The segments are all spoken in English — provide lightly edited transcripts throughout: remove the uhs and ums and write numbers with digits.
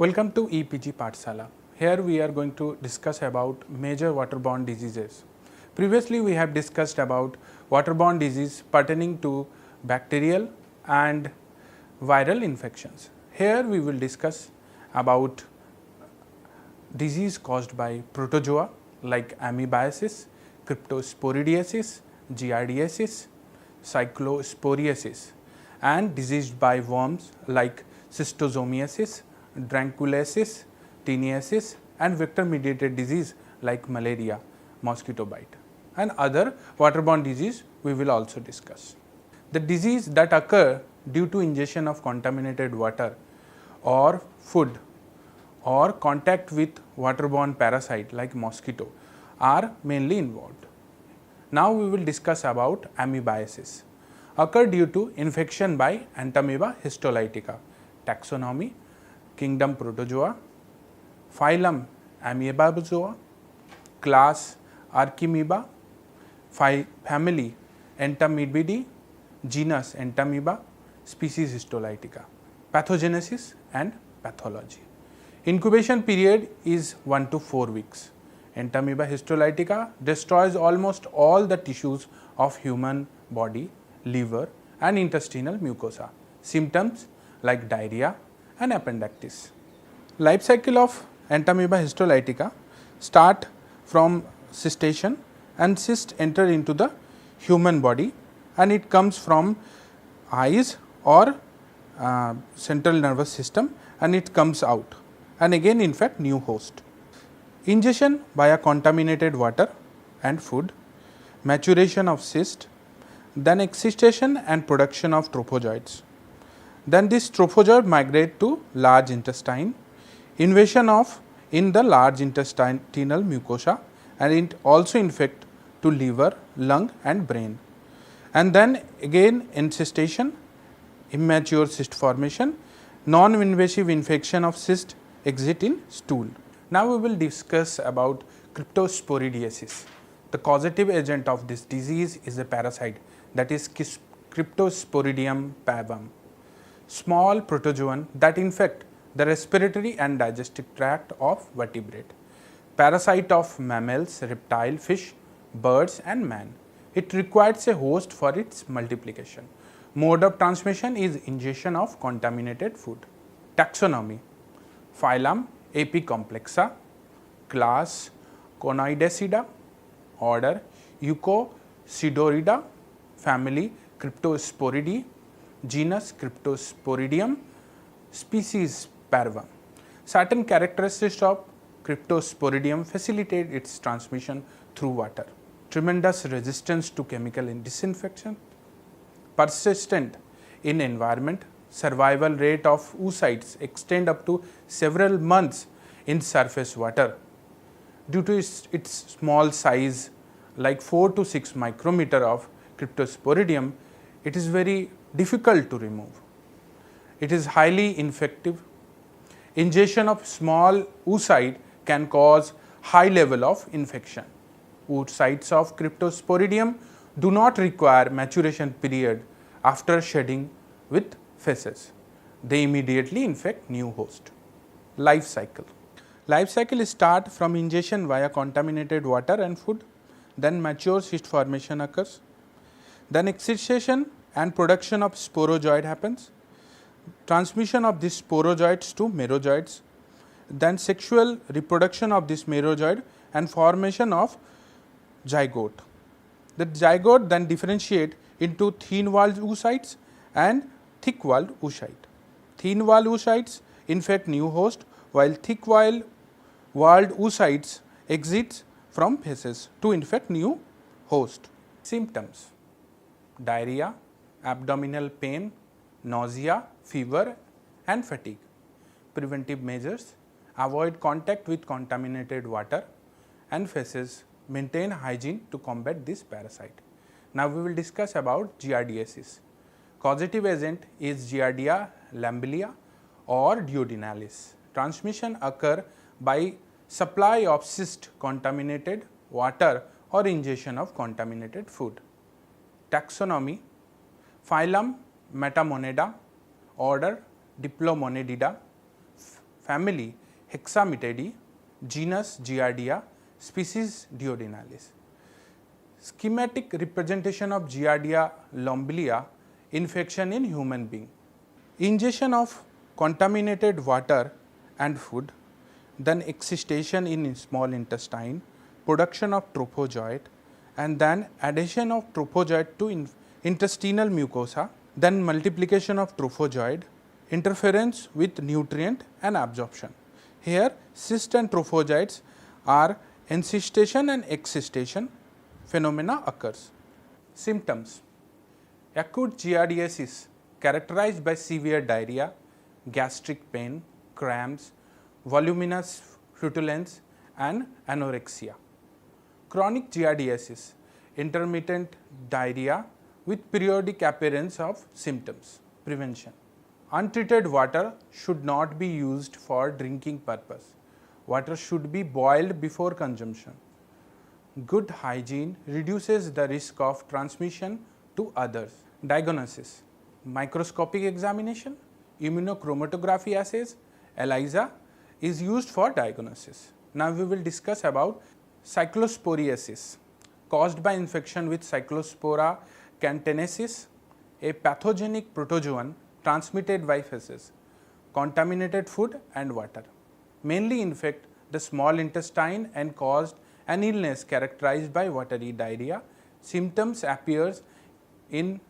Welcome to EPG Pathshala. Here we are going to discuss about major waterborne diseases. Previously we have discussed about waterborne disease pertaining to bacterial and viral infections. Here we will discuss about disease caused by protozoa like amoebiasis, cryptosporidiasis, giardiasis, cyclosporiasis, and diseased by worms like schistosomiasis, draculaceae, teniasis, and vector mediated disease like malaria, mosquito bite, and other waterborne disease we will also discuss. The disease that occur due to ingestion of contaminated water or food or contact with waterborne parasite like mosquito are mainly involved. Now we will discuss about amoebiasis. Occur due to infection by Entamoeba histolytica. Taxonomy: Kingdom Protozoa, phylum Amoebozoa, class Archiamoeba, family Entamoebidae, genus Entamoeba, species Histolytica. Pathogenesis and pathology. Incubation period is 1 to 4 weeks. Entamoeba histolytica destroys almost all the tissues of human body, liver and intestinal mucosa. Symptoms like diarrhea and appendicitis. Life cycle of Entamoeba histolytica start from cystation, and cyst enter into the human body, and it comes from eyes or central nervous system, and it comes out and again infect new host. Ingestion via contaminated water and food, maturation of cyst, then excitation and production of trophozoites. Then this trophozoid migrate to large intestine, invasion of in the large intestinal mucosa, and it also infect to liver, lung and brain. And then again encystation, immature cyst formation, non-invasive infection of cyst exit in stool. Now we will discuss about cryptosporidiasis. The causative agent of this disease is a parasite, that is Cryptosporidium pavum, small protozoan that infect the respiratory and digestive tract of vertebrate. Parasite of mammals, reptile, fish, birds and man. It requires a host for its multiplication. Mode of transmission is ingestion of contaminated food. Taxonomy: phylum Apicomplexa, class Conidacida, order Eucocydorida, family Cryptosporidae, genus Cryptosporidium, species Parvum. Certain characteristics of Cryptosporidium facilitate its transmission through water. Tremendous resistance to chemical disinfection, persistent in environment, survival rate of oocytes extend up to several months in surface water. Due to its small size, like 4 to 6 micrometer of Cryptosporidium, it is very difficult to remove. It is highly infective. Ingestion of small oocyte can cause high level of infection. Oocytes of Cryptosporidium do not require maturation period after shedding with feces. They immediately infect new host. Life cycle. Life cycle start from ingestion via contaminated water and food, then mature cyst formation occurs, then excitation and production of sporozoid happens, transmission of these sporozoids to merozoids, then sexual reproduction of this merozoid and formation of zygote. The zygote then differentiate into thin-walled oocytes and thick-walled oocyte. Thin-walled oocytes infect new host, while thick-walled oocytes exit from feces to infect new host. Symptoms: diarrhea, abdominal pain, nausea, fever and fatigue. Preventive measures: avoid contact with contaminated water and feces, maintain hygiene to combat this parasite. Now we will discuss about giardiasis. Causative agent is Giardia lambelia or duodenalis. Transmission occur by supply of cyst contaminated water or ingestion of contaminated food. Taxonomy: phylum Metamonida, order Diplomonidida, family Hexametidae, genus Giardia, species Duodenalis. Schematic representation of Giardia lombricea infection in human being. Ingestion of contaminated water and food, then excitation in small intestine, production of trophozoite, and then adhesion of trophozoite to intestinal mucosa, then multiplication of trophozoite, interference with nutrient and absorption. Here cyst and trophozoites are encystation and excitation phenomena occurs. Symptoms: acute giardiasis characterized by severe diarrhea, gastric pain, cramps, voluminous flatulence and anorexia. Chronic giardiasis, intermittent diarrhea with periodic appearance of symptoms. Prevention: untreated water should not be used for drinking purpose. Water should be boiled before consumption. Good hygiene reduces the risk of transmission to others. Diagnosis: microscopic examination, immunochromatography assays, ELISA is used for diagnosis. Now we will discuss about cyclosporiasis caused by infection with Cyclospora campaniensis, a pathogenic protozoan transmitted by feces, contaminated food and water. Mainly infect the small intestine and caused an illness characterized by watery diarrhea. Symptoms appears in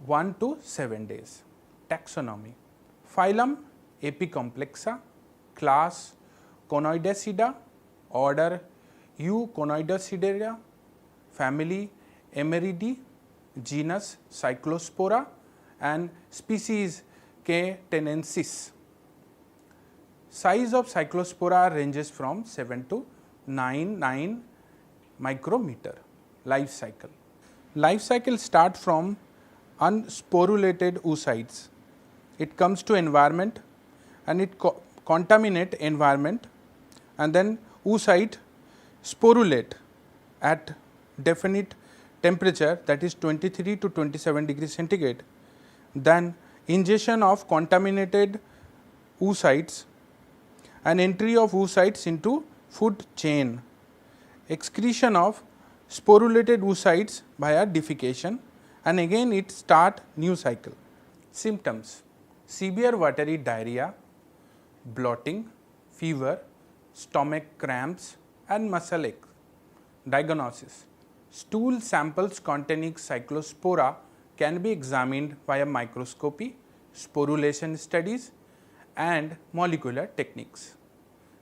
1 to 7 days. Taxonomy: phylum Apicomplexa, class Conoidacida, order Euconoidacida, family Emeridae, genus Cyclospora and species Campaniensis. Size of Cyclospora ranges from 7 to 9 micrometer. Life cycle: life cycle start from unsporulated oocytes. It comes to environment and it contaminate environment, and then oocyte sporulate at definite temperature, that is 23 to 27 degrees centigrade. Then ingestion of contaminated oocytes and entry of oocytes into food chain, excretion of sporulated oocytes via defecation, and again it start new cycle. Symptoms: severe watery diarrhea, bloating, fever, stomach cramps and muscle ache. Diagnosis: stool samples containing Cyclospora can be examined via microscopy, sporulation studies and molecular techniques.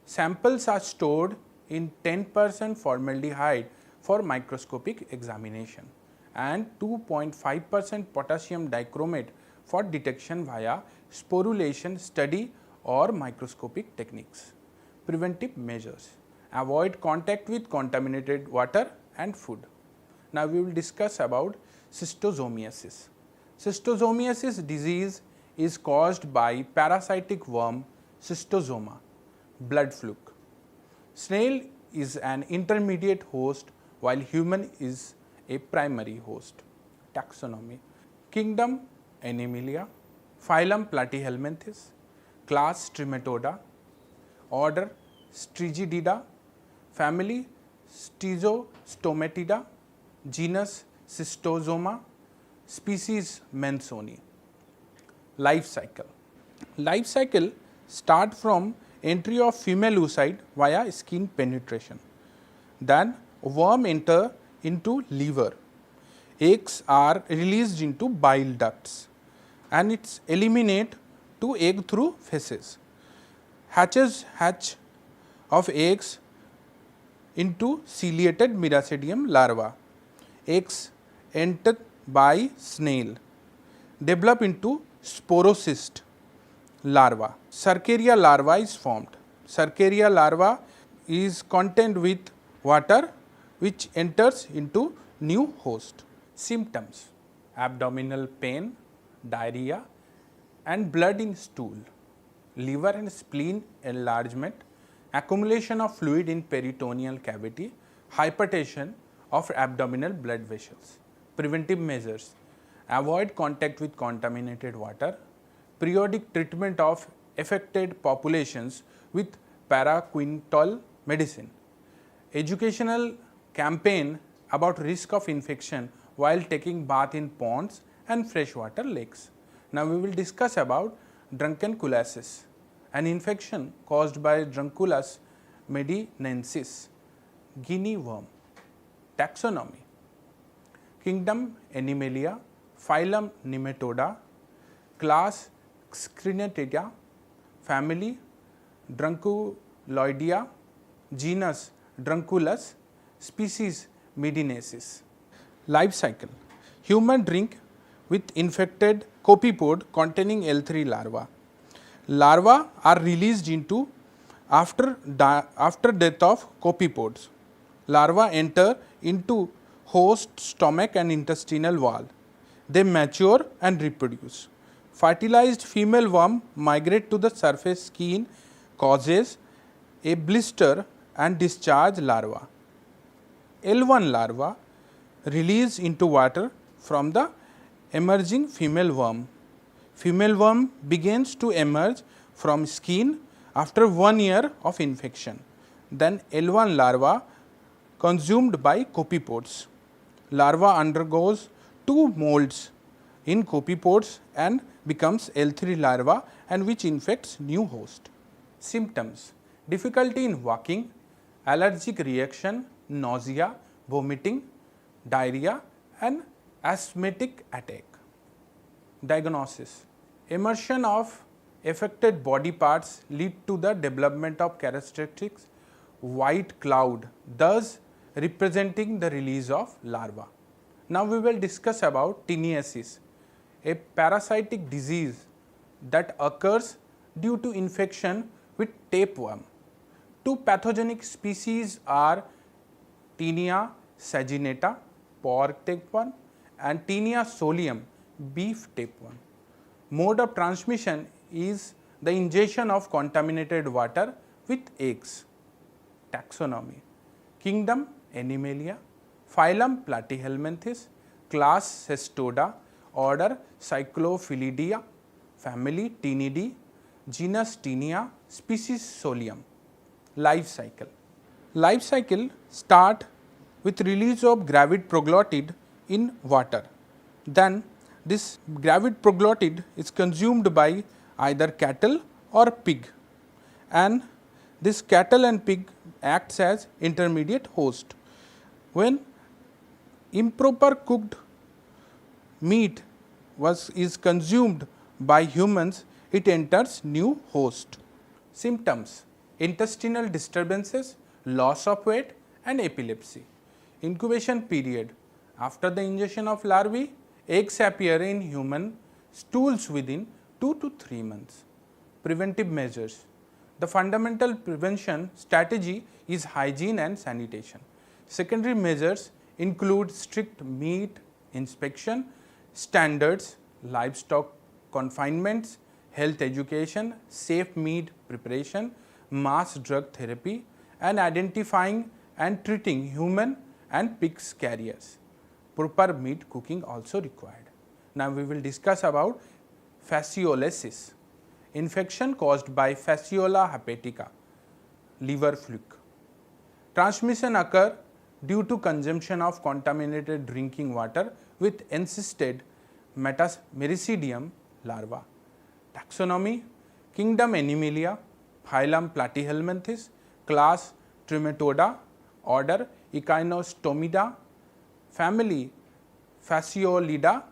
Samples are stored in 10% formaldehyde for microscopic examination and 2.5% potassium dichromate for detection via sporulation study or microscopic techniques. Preventive measures: avoid contact with contaminated water and food. Now we will discuss about schistosomiasis. Schistosomiasis disease is caused by parasitic worm schistosoma, blood fluke. Snail is an intermediate host while human is a primary host. Taxonomy: kingdom Animalia, phylum Platyhelminthes, class Trematoda, order Strigidida, family Stizostomatida, genus Schistosoma, species Mansoni. Life cycle: life cycle start from entry of female oocyte via skin penetration. Then worm enter into liver. Eggs are released into bile ducts and it's eliminate to egg through feces. Hatch of eggs into ciliated Miracidium larva. Eggs entered by snail develop into sporocyst larva. Cercaria larva is formed. Cercaria larva is contained with water which enters into new host. Symptoms: abdominal pain, diarrhea and blood in stool, liver and spleen enlargement, accumulation of fluid in peritoneal cavity, hypertension of abdominal blood vessels. Preventive measures: avoid contact with contaminated water, periodic treatment of affected populations with paraquintal medicine. Educational campaign about risk of infection while taking bath in ponds and freshwater lakes. Now we will discuss about drunkenculiasis, an infection caused by Drunculus medinensis, guinea worm. Taxonomy: Kingdom Animalia, phylum Nematoda, class Crinatidia, family Drunculoidea, genus Drunculus, species Medinensis. Life cycle: human drink with infected copepod containing L3 larva. Larvae are released into after death of copepods. Larvae enter into host stomach and intestinal wall. They mature and reproduce. Fertilized female worm migrate to the surface skin, causes a blister and discharge larva. L1 larva release into water from the emerging female worm. Female worm begins to emerge from skin after 1 year of infection. Then L1 larva consumed by copepods. Larva undergoes 2 molds in copepods and becomes L3 larva, and which infects new host. Symptoms: difficulty in walking, allergic reaction, nausea, vomiting, diarrhea and asthmatic attack. Diagnosis: immersion of affected body parts lead to the development of characteristics white cloud, thus representing the release of larva. Now we will discuss about teniasis, a parasitic disease that occurs due to infection with tapeworm. 2 pathogenic species are Taenia saginata, pork tapeworm, and Taenia solium, beef tapeworm. Mode of transmission is the ingestion of contaminated water with eggs. Taxonomy: Kingdom Animalia, phylum Platyhelminthes, class Cestoda, order Cyclophilidae, family Taenidae, genus Taenia, species Solium. Life cycle: life cycle start with release of gravid proglottid in water. Then this gravid proglottid is consumed by either cattle or pig, and this cattle and pig acts as intermediate host. When improper cooked meat is consumed by humans, it enters new host. Symptoms: intestinal disturbances, loss of weight and epilepsy. Incubation period: after the ingestion of larvae, eggs appear in human stools within 2 to 3 months. Preventive measures: the fundamental prevention strategy is hygiene and sanitation. Secondary measures include strict meat inspection standards, livestock confinements, health education, safe meat preparation, mass drug therapy, and identifying and treating human and pigs carriers. Proper meat cooking also required. Now we will discuss about fasciolosis, infection caused by Fasciola hepatica, liver fluke. Transmission occur due to consumption of contaminated drinking water with encysted Mericidium larva. Taxonomy: Kingdom Animalia, phylum Platyhelminthes, class Trematoda, order Echinostomida, family Fasciolida,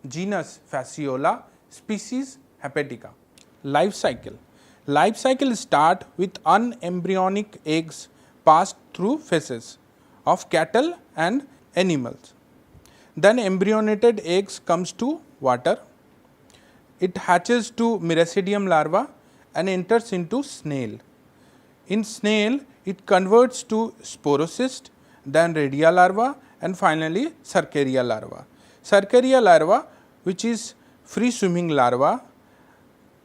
genus Fasciola, species Hepatica. Life cycle: life cycle start with unembryonic eggs passed through feces of cattle and animals. Then embryonated eggs comes to water. It hatches to Mericidium larva and enters into snail. In snail, it converts to sporocyst, then Redia larva, and finally Cercaria larva. Cercaria larva, which is free swimming larva,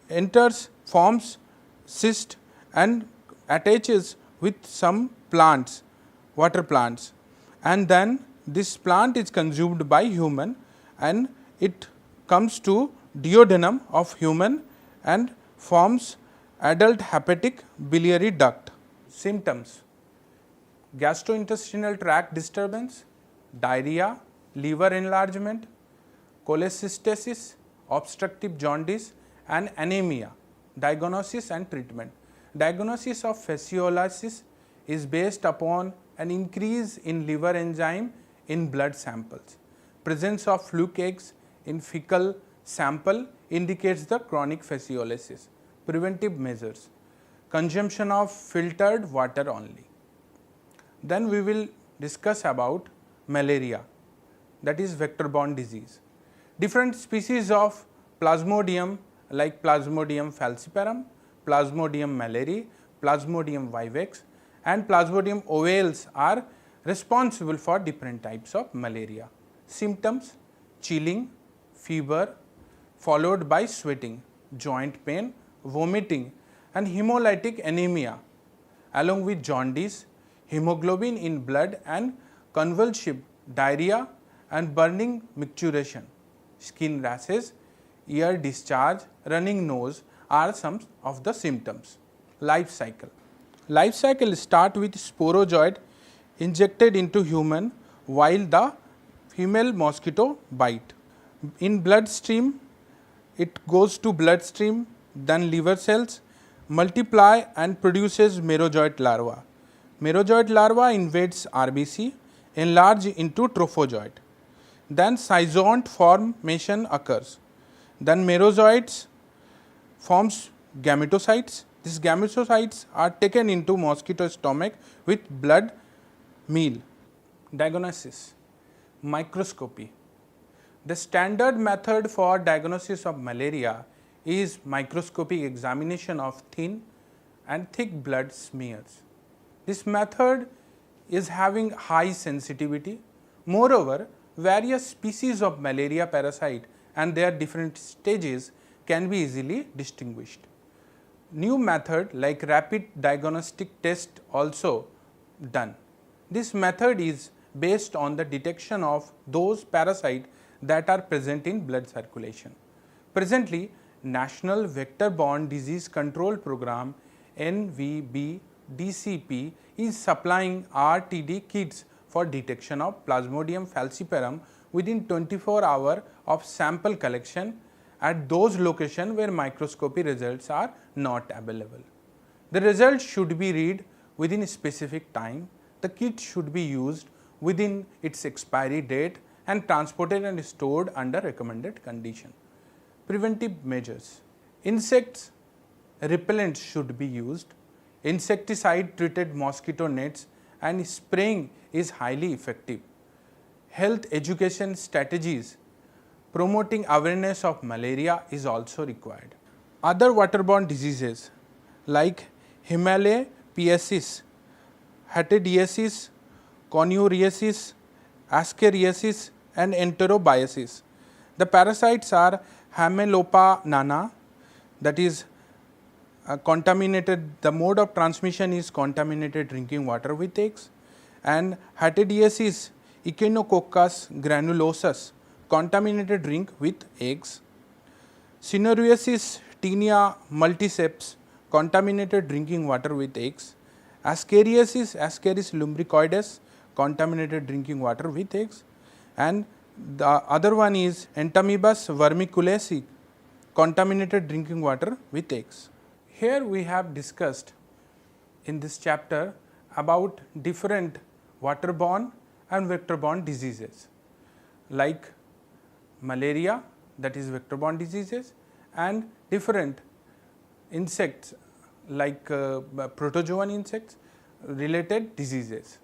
enters, forms cyst and attaches with some plants, water plants, and then this plant is consumed by human and it comes to duodenum of human and forms adult hepatic biliary duct. Symptoms: gastrointestinal tract disturbance, diarrhea, liver enlargement, cholecystitis, obstructive jaundice and anemia. Diagnosis and treatment: diagnosis of fasciolosis is based upon an increase in liver enzyme in blood samples. Presence of fluke eggs in fecal sample indicates the chronic fasciolosis. Preventive measures: consumption of filtered water only. Then we will discuss about malaria, that is vector-borne disease. Different species of Plasmodium like Plasmodium falciparum, Plasmodium malariae, Plasmodium vivax and Plasmodium ovales are responsible for different types of malaria. Symptoms: chilling, fever, followed by sweating, joint pain, vomiting and hemolytic anemia, along with jaundice, hemoglobin in blood and convulsive diarrhea and burning micturition. Skin rashes, ear discharge, running nose are some of the symptoms. Life cycle: life cycle start with sporozoid injected into human while the female mosquito bite. In bloodstream, it goes to bloodstream, then liver cells, multiply and produces merozoite larva. Merozoite larva invades RBC, enlarge into trophozoite. Then schizont formation occurs. Then merozoites forms gametocytes. These gametocytes are taken into mosquito stomach with blood meal. Diagnosis: microscopy. The standard method for diagnosis of malaria is microscopic examination of thin and thick blood smears. This method is having high sensitivity. Moreover, various species of malaria parasite and their different stages can be easily distinguished. New method like rapid diagnostic test also done. This method is based on the detection of those parasites that are present in blood circulation. Presently, National Vector-Borne Disease Control Program NVBDCP is supplying RTD kits for detection of Plasmodium falciparum within 24 hours of sample collection at those locations where microscopy results are not available. The results should be read within a specific time. The kit should be used within its expiry date and transported and stored under recommended condition. Preventive measures: insects repellents should be used. Insecticide treated mosquito nets and spraying is highly effective. Health education strategies promoting awareness of malaria is also required. Other waterborne diseases like Himalaya-piasis, Hatediasis, Conuriasis, Ascariasis and Enterobiasis. The parasites are Haemophilus nana, that is contaminated, the mode of transmission is contaminated drinking water with eggs, and Hatediasis Echinococcus granulosus, contaminated drink with eggs. Cineriasis Tinea multiceps, contaminated drinking water with eggs. Ascariasis Ascaris lumbricoides, contaminated drinking water with eggs. And the other one is Entamoebus vermiculesi, contaminated drinking water with eggs. Here we have discussed in this chapter about different waterborne and vector-borne diseases like malaria, that is vector-borne diseases, and different insects like protozoan insects related diseases.